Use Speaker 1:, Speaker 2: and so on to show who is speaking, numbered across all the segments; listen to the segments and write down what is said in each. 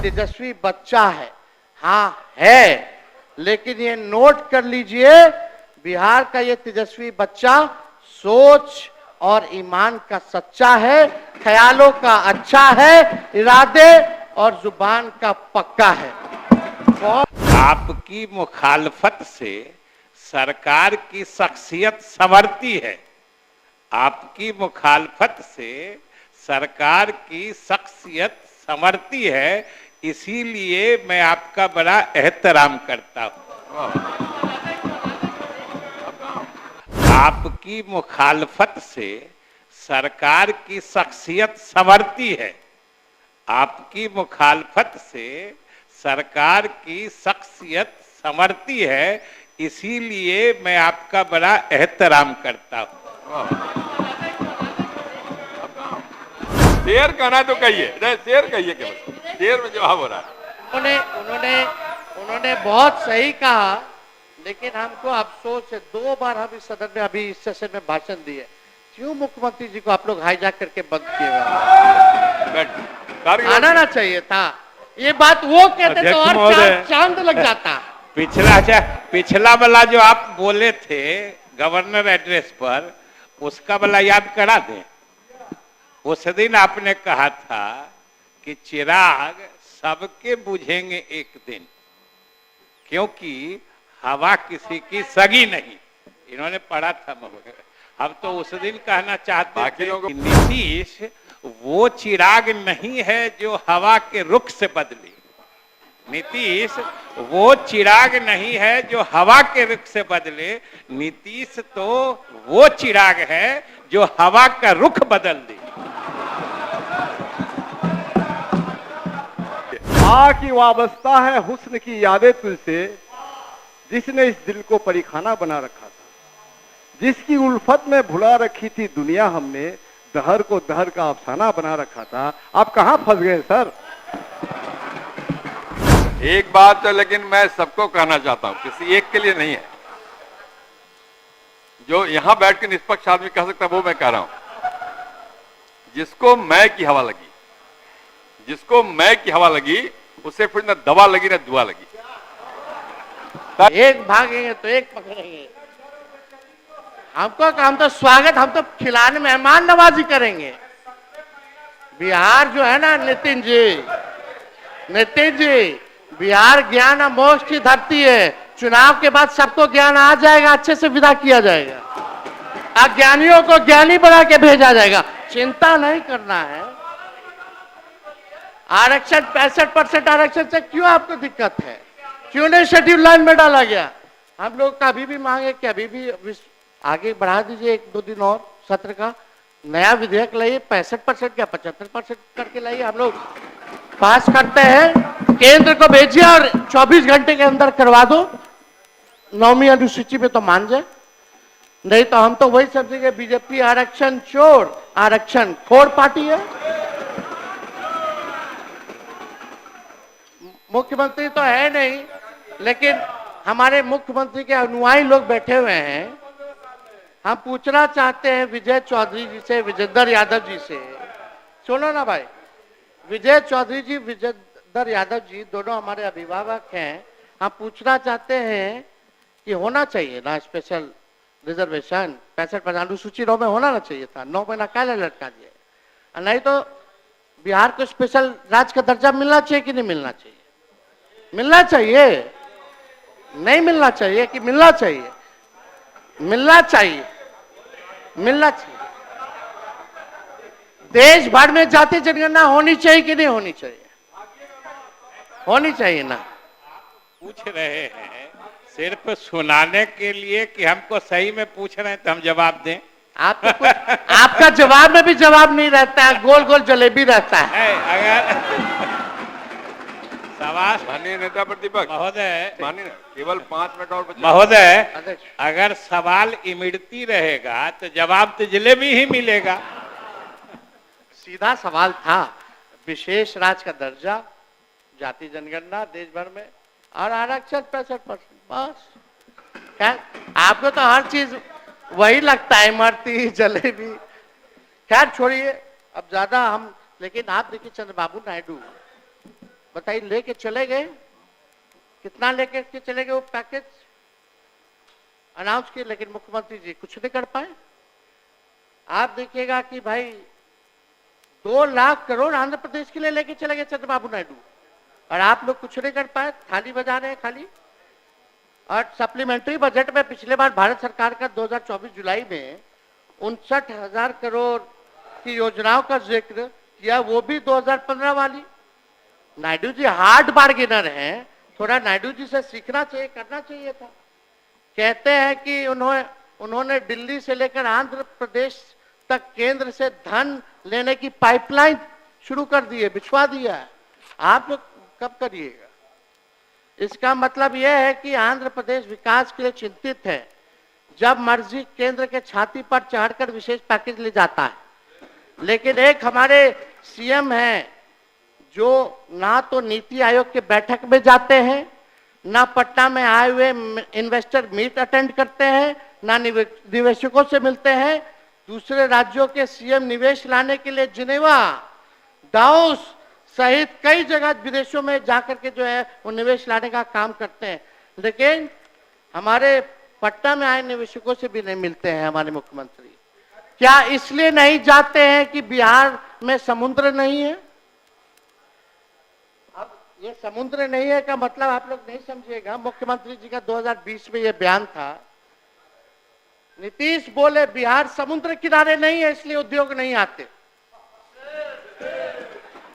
Speaker 1: तेजस्वी बच्चा है। हाँ है, लेकिन ये नोट कर लीजिए, बिहार का ये तेजस्वी बच्चा सोच और ईमान का सच्चा है, ख्यालों का अच्छा है, इरादे और जुबान का पक्का है।
Speaker 2: आपकी मुखालफत से सरकार की शख्सियत संवरती है। आपकी मुखालफत से सरकार की शख्सियत संवरती है, इसीलिए मैं आपका बड़ा एहतराम करता हूं। आपकी मुखालफत से सरकार की शख्सियत संवरती है। आपकी मुखालफत से सरकार की शख्सियत संवरती है, इसीलिए मैं आपका बड़ा एहतराम करता हूं।
Speaker 3: शेर कहना तो कहिए, शेर कहिए, केवल शेर में जवाब हो रहा है।
Speaker 1: उन्होंने बहुत सही कहा, लेकिन हमको अफसोस है, 2 बार हम इस सदन में अभी इस सेशन में भाषण दिए, क्यों मुख्यमंत्री जी को आप लोग हाईजैक करके बंद किए हुए? आना ना चाहिए था। ये बात वो कहते तो और चांद लग जाता।
Speaker 2: पिछला वाला जो आप बोले थे गवर्नर एड्रेस पर, उसका वाला याद करा दें। उस दिन आपने कहा था कि चिराग सबके बुझेंगे एक दिन, क्योंकि हवा किसी की सगी नहीं। इन्होंने पढ़ा था महोदय। हम तो उस दिन कहना चाहते थे कि नीतीश वो चिराग नहीं है जो हवा के रुख से बदली। नीतीश वो चिराग नहीं है जो हवा के रुख से बदले। नीतीश तो वो चिराग है जो हवा का रुख बदल दे।
Speaker 4: माँ की वाबस्ता है हुस्न की यादें तुझसे, जिसने इस दिल को परिखाना बना रखा था, जिसकी उल्फत में भुला रखी थी दुनिया हमने, दहर को दहर का अफसाना बना रखा था। आप कहां फंस गए सर?
Speaker 3: एक बात है, लेकिन मैं सबको कहना चाहता हूं, किसी एक के लिए नहीं है। जो यहां बैठ के निष्पक्ष आदमी कह सकता है वो मैं कह रहा हूं। जिसको मैं की हवा लगी, जिसको मैं की हवा लगी, उसे फिर न दवा लगी न दुआ लगी।
Speaker 1: एक भागेंगे तो एक पकड़ेंगे। हम तो स्वागत, हम तो खिलाने मेहमान नवाजी करेंगे। बिहार जो है ना नितिन जी, बिहार ज्ञान और मोक्ष की धरती है। चुनाव के बाद सबको ज्ञान आ जाएगा, अच्छे से विदा किया जाएगा, अज्ञानियों को ज्ञानी बना के भेजा जाएगा। चिंता नहीं करना है। आरक्षण 65% आरक्षण से क्यों आपको दिक्कत है? क्यों नहीं शेड्यूल लाइन में डाला गया? हम लोग का अभी भी मांगे कि अभी भी आगे बढ़ा दीजिए 1-2 दिन और सत्र का। नया विधेयक लाइए, 65% या 75% करके लाइए, हम लोग पास करते हैं। केंद्र को भेजिए और 24 घंटे के अंदर करवा दो। 9वीं अनुसूची में तो मान जाए, नहीं तो हम तो वही समझेंगे बीजेपी आरक्षण चोर, आरक्षण खोर पार्टी है। मुख्यमंत्री तो है नहीं, लेकिन हमारे मुख्यमंत्री के अनुयायी लोग बैठे हुए हैं। हम पूछना चाहते हैं विजय चौधरी जी से, विजेंद्र यादव जी से। सुनो ना भाई, विजय चौधरी जी, विजेंद्र यादव जी दोनों हमारे अभिभावक हैं। हम पूछना चाहते हैं कि होना चाहिए ना स्पेशल रिजर्वेशन? 65% अनुसूची 9 में होना ना चाहिए था? 9 महीना क्या लटका दिया? नहीं तो बिहार को स्पेशल राज्य का दर्जा मिलना चाहिए कि नहीं मिलना चाहिए? मिलना चाहिए, नहीं मिलना चाहिए कि मिलना चाहिए? मिलना चाहिए, मिलना चाहिए। देश भर में जाति जनगणना होनी चाहिए कि नहीं होनी चाहिए? होनी चाहिए ना।
Speaker 2: पूछ रहे हैं सिर्फ सुनाने के लिए कि हमको सही में पूछ रहे हैं तो हम जवाब दें?
Speaker 1: आप तो कुछ आपका जवाब में भी जवाब नहीं रहता है, गोल गोल जलेबी रहता है।
Speaker 2: अगर सवाल
Speaker 3: माननीय नेता प्रतिपक्ष
Speaker 2: महोदय,
Speaker 3: माननीय केवल 5 मिनट और बचे।
Speaker 2: महोदय, अगर सवाल इमड़ती रहेगा तो जवाब तो जलेबी ही मिलेगा।
Speaker 1: सीधा सवाल था, विशेष राज्य का दर्जा, जाति जनगणना देश भर में और आरक्षण 65%, बस। खैर आपको तो हर चीज वही लगता है, इमरती जलेबी। खैर छोड़िए अब ज्यादा हम, लेकिन आप देखिए चंद्रबाबू नायडू बताइए, लेके चले गए? कितना लेके के चले गए वो पैकेज अनाउंस किए, लेकिन मुख्यमंत्री जी कुछ नहीं कर पाए। आप देखिएगा कि भाई 2 लाख करोड़ आंध्र प्रदेश के लिए लेके चले गए चंद्रबाबू नायडू, और आप लोग कुछ नहीं कर पाए, थाली बजा रहे हैं खाली। और सप्लीमेंट्री बजट में पिछले बार भारत सरकार का 2024 जुलाई में 59,000 करोड़ की योजनाओं का जिक्र किया, वो भी 2015 वाली। नायडू जी हार्ड बार्गेनर हैं, थोड़ा नायडू जी से सीखना चाहिए, करना चाहिए था। कहते हैं कि उन्होंने दिल्ली से लेकर आंध्र प्रदेश तक केंद्र से धन लेने की पाइपलाइन शुरू कर दी है, बिछवा दिया है। आप लोग कब करिएगा? इसका मतलब यह है कि आंध्र प्रदेश विकास के लिए चिंतित है। जब मर्जी केंद्र के छाती पर चढ़कर विशेष पैकेज ले जाता है, लेकिन एक हमारे सीएम हैं जो ना तो नीति आयोग के बैठक में जाते हैं, ना पटना में आए हुए इन्वेस्टर मीट अटेंड करते हैं, ना निवेशकों से मिलते हैं। दूसरे राज्यों के सीएम निवेश लाने के लिए जिनेवा, दाओस सहित कई जगह विदेशों में जाकर के जो है वो निवेश लाने का काम करते हैं, लेकिन हमारे पटना में आए निवेशकों से भी नहीं मिलते हैं हमारे मुख्यमंत्री। क्या इसलिए नहीं जाते हैं कि बिहार में समुद्र नहीं है? अब ये समुद्र नहीं है का मतलब आप लोग नहीं समझिएगा। मुख्यमंत्री जी का 2020 में ये बयान था, नीतीश बोले बिहार समुद्र किनारे नहीं है इसलिए उद्योग नहीं आते।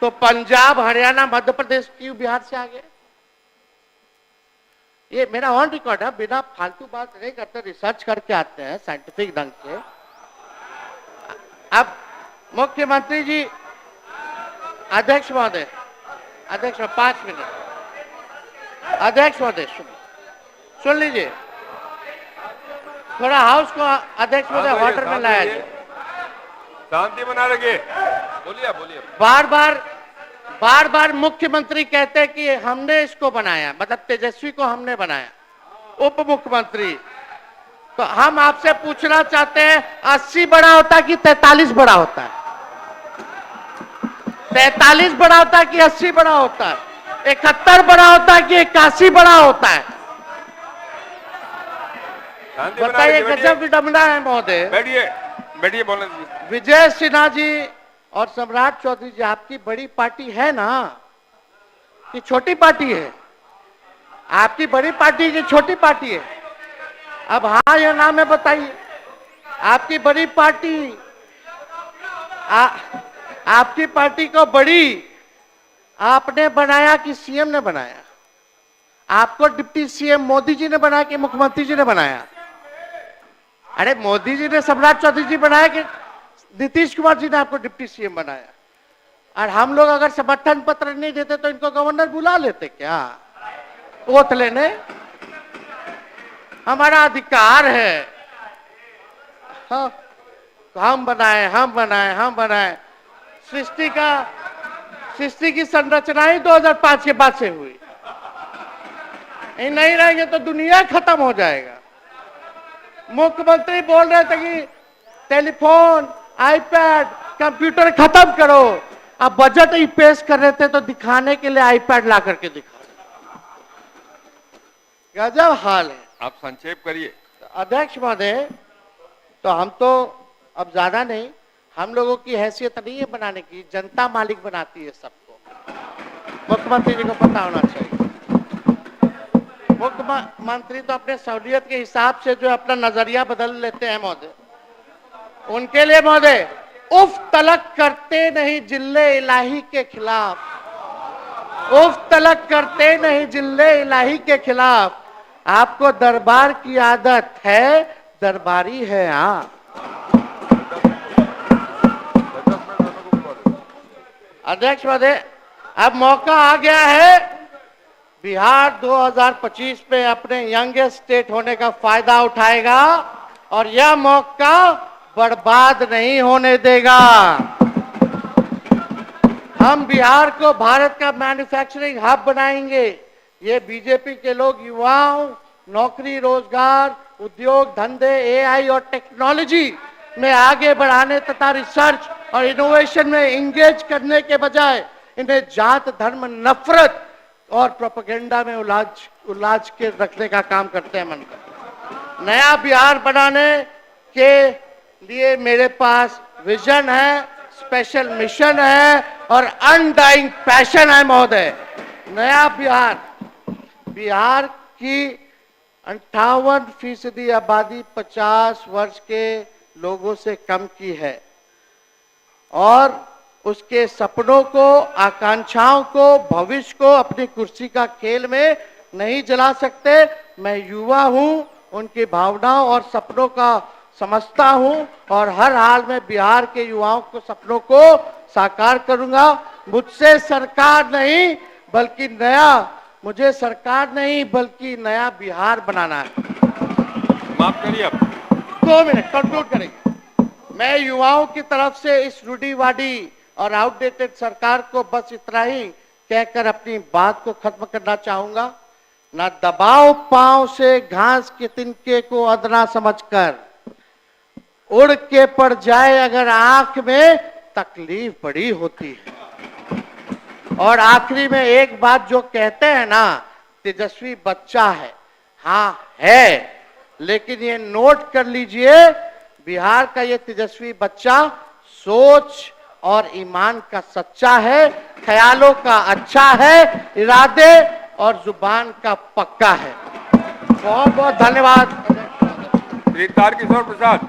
Speaker 1: तो पंजाब, हरियाणा, मध्य प्रदेश क्यों बिहार से आ गए? ये मेरा ऑन रिकॉर्ड है, बिना फालतू बात नहीं करते, रिसर्च करके आते हैं साइंटिफिक ढंग से। अब मुख्यमंत्री जी, अध्यक्ष महोदय, 5 मिनट। अध्यक्ष महोदय सुन लीजिए, थोड़ा हाउस को अध्यक्ष महोदय वाटर में लाया जाए,
Speaker 3: शांति बना रखिए। बोलिए बोलिए।
Speaker 1: बार बार मुख्यमंत्री कहते हैं कि हमने इसको बनाया, मतलब तेजस्वी को हमने बनाया, उप मुख्यमंत्री। तो हम आपसे पूछना चाहते हैं, 80 बड़ा होता है कि 43 बड़ा होता है? 43 बड़ा होता है कि 80 बड़ा होता है? 71 बड़ा होता है कि 81 बड़ा होता है? बताइए, गजब विडंबना है महोदय।
Speaker 3: बैठिए बैठिए, बोलने दीजिए।
Speaker 1: विजय सिन्हा जी और सम्राट चौधरी जी, आपकी बड़ी पार्टी है ना कि छोटी पार्टी है? आपकी बड़ी पार्टी की छोटी पार्टी है? अब हाँ या ना में बताइए। आपकी बड़ी पार्टी, आपकी पार्टी को बड़ी आपने बनाया कि सीएम ने बनाया? आपको डिप्टी सीएम मोदी जी ने बनाया कि मुख्यमंत्री जी ने बनाया? अरे मोदी जी ने सम्राट चौधरी जी बनाया कि नीतीश कुमार जी ने आपको डिप्टी सीएम बनाया? और हम लोग अगर समर्थन पत्र नहीं देते तो इनको गवर्नर बुला लेते क्या ओथ लेने? हमारा अधिकार है। हाँ, हम बनाए। सृष्टि की संरचना ही 2005 के बाद से हुई। नहीं रहेंगे तो दुनिया खत्म हो जाएगा। मुख्यमंत्री बोल रहे थे कि टेलीफोन, आईपैड, कंप्यूटर खत्म करो। अब बजट ही पेश कर रहे थे तो दिखाने के लिए आईपैड ला करके दिखा रहे। गजब हाल है।
Speaker 3: आप संक्षेप करिए।
Speaker 1: अध्यक्ष महोदय, तो हम तो अब ज्यादा नहीं, हम लोगों की हैसियत नहीं है बनाने की, जनता मालिक बनाती है सबको। मुख्यमंत्री जी को पता होना चाहिए। मुख्यमंत्री तो अपने सहूलियत के हिसाब से जो अपना नजरिया बदल लेते हैं महोदय। उनके लिए महोदय उफ तलक करते नहीं जिल्ले इलाही के खिलाफ, उफ तलक करते नहीं जिल्ले इलाही के खिलाफ। आपको दरबार की आदत है, दरबारी है आप। अध्यक्ष महोदय, अब मौका आ गया है बिहार 2025 में अपने यंगेस्ट स्टेट होने का फायदा उठाएगा और यह मौका बर्बाद नहीं होने देगा। हम बिहार को भारत का मैन्युफैक्चरिंग हब बनाएंगे। ये बीजेपी के लोग युवाओं, नौकरी, रोजगार, उद्योग धंधे, एआई और टेक्नोलॉजी में आगे बढ़ाने तथा रिसर्च और इनोवेशन में इंगेज करने के बजाय इन्हें जात धर्म नफरत और प्रोपेगेंडा में उलाझ के रखने का काम करते हैं मन का। नया बिहार बनाने के लिए मेरे पास विजन है, स्पेशल मिशन है और अनडाइंग पैशन है महोदय। नया बिहार की 58% आबादी 50 वर्ष के लोगों से कम की है और उसके सपनों को, आकांक्षाओं को, भविष्य को अपनी कुर्सी का खेल में नहीं जला सकते। मैं युवा हूं, उनकी भावनाओं और सपनों का समझता हूं और हर हाल में बिहार के युवाओं को सपनों को साकार करूंगा। मुझे सरकार नहीं बल्कि नया बिहार बनाना है।
Speaker 3: माफ करिए आप।
Speaker 1: 2 मिनट कंक्लूड करेंगे। मैं युवाओं की तरफ से इस रूढ़िवादी और आउटडेटेड सरकार को बस इतना ही कहकर अपनी बात को खत्म करना चाहूंगा। ना दबाव पांव से घास के तिनके को अदना समझकर, उड़ के पड़ जाए अगर आंख में तकलीफ बड़ी होती है। और आखिरी में एक बात जो कहते हैं ना, तेजस्वी बच्चा है, हाँ है, लेकिन ये नोट कर लीजिए, बिहार का ये तेजस्वी बच्चा सोच और ईमान का सच्चा है, ख्यालों का अच्छा है, इरादे और जुबान का पक्का है। बहुत बहुत धन्यवाद।
Speaker 3: श्री तारकिशोर प्रसाद,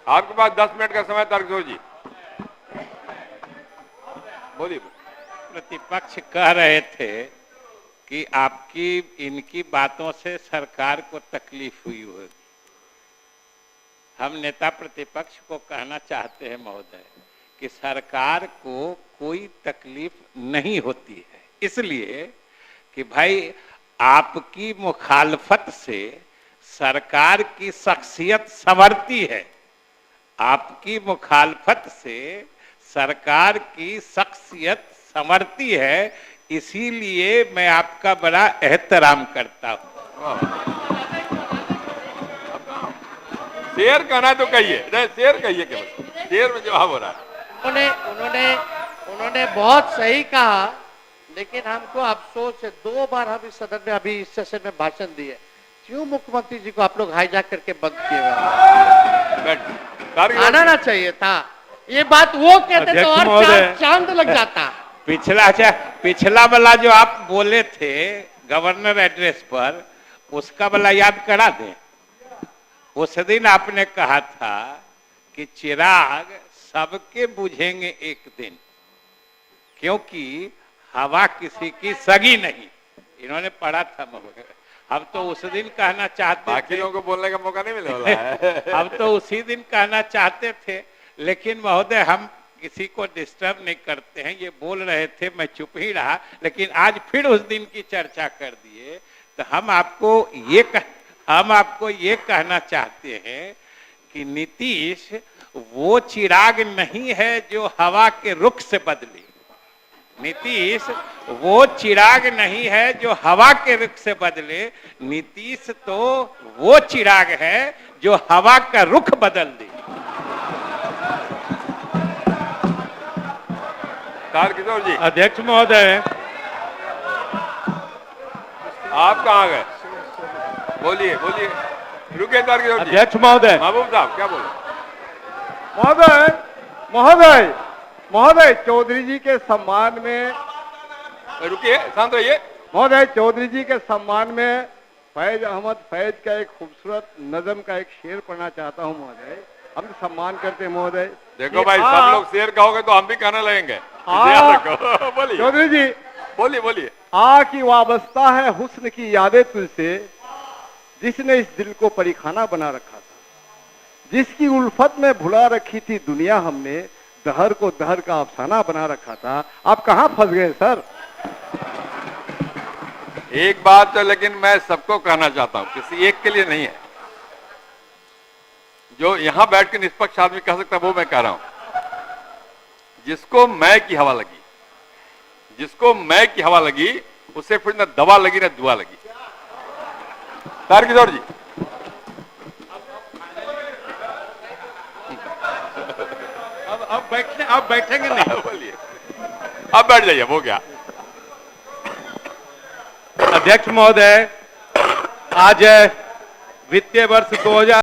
Speaker 3: आपके पास 10 मिनट का समय। तारकिशोर जी बोलिए।
Speaker 2: प्रतिपक्ष कह रहे थे कि आपकी इनकी बातों से सरकार को तकलीफ हुई होगी। हम नेता प्रतिपक्ष को कहना चाहते हैं महोदय कि सरकार को कोई तकलीफ नहीं होती है, इसलिए कि भाई आपकी मुखालफत से सरकार की शख्सियत संवरती है। आपकी मुखालफत से सरकार की शख्सियत संवरती है, इसीलिए मैं आपका बड़ा एहतराम करता हूं।
Speaker 3: शेर कहना तो कहिए, नहीं शेर कहिए, केवल शेर में जवाब हो रहा है।
Speaker 1: उन्होंने बहुत सही कहा, लेकिन हमको अफसोस है 2 बार हम इस सदन में अभी इस सेशन में भाषण दिए, क्यों मुख्यमंत्री जी को आप लोग हाईजैक करके बंद किए हुए? आना ना चाहिए था। ये बात वो कहते तो और चांद लग जाता।
Speaker 2: पिछला वाला जो आप बोले थे गवर्नर एड्रेस पर, उसका वाला याद करा दें। उस दिन आपने कहा था कि चिराग सबके बुझेंगे एक दिन, क्योंकि हवा किसी की सगी नहीं। इन्होंने पढ़ा था मगर हम तो उस दिन कहना चाहते,
Speaker 3: बाकी लोगों को बोलने का मौका नहीं मिला है।
Speaker 2: हम तो उसी दिन कहना चाहते थे, लेकिन महोदय हम किसी को डिस्टर्ब नहीं करते हैं। ये बोल रहे थे, मैं चुप ही रहा, लेकिन आज फिर उस दिन की चर्चा कर दिए। तो हम आपको ये कहना चाहते हैं कि नीतीश वो चिराग नहीं है जो हवा के रुख से बदले। नीतीश वो चिराग नहीं है जो हवा के रुख से बदले। नीतीश तो वो चिराग है जो हवा का रुख बदल दे।
Speaker 3: तारकिशोर जी।
Speaker 2: अध्यक्ष महोदय,
Speaker 3: आप कहाँ गए? बोलिए बोलिए, रुकिए तारकिशोर जी।
Speaker 2: अध्यक्ष महोदय।
Speaker 3: महबूब साहब क्या बोले?
Speaker 4: महोदय चौधरी जी के सम्मान में,
Speaker 3: रुकिए, शांत रहिए।
Speaker 4: महोदय चौधरी जी के सम्मान में फैज अहमद फैज का एक खूबसूरत नज़म का एक शेर पढ़ना चाहता हूं महोदय। हम सम्मान करते हैं महोदय।
Speaker 3: देखो भाई, सब लोग शेर कहोगे तो हम भी कहने लगेंगे। बोलिए
Speaker 4: चौधरी जी,
Speaker 3: बोलिए।
Speaker 4: की वाबस्ता है हुस्न की यादें तुझसे, जिसने इस दिल को परिखाना बना रखा था, जिसकी उल्फत में भुला रखी थी दुनिया हमने, दहर को दहर का अफसाना बना रखा था। आप कहां फंस गए सर?
Speaker 3: एक बात तो लेकिन मैं सबको कहना चाहता हूं, किसी एक के लिए नहीं है। जो यहां बैठ के निष्पक्ष आदमी कह सकता है वो मैं कह रहा हूं। जिसको मैं की हवा लगी, उसे फिर न दवा लगी न दुआ लगी। तारकिशोर जी।
Speaker 2: अब बैठेंगे नहीं।
Speaker 3: बोलिए। अब बैठ जाइए, हो गया।
Speaker 5: अध्यक्ष महोदय, आज वित्तीय वर्ष 2000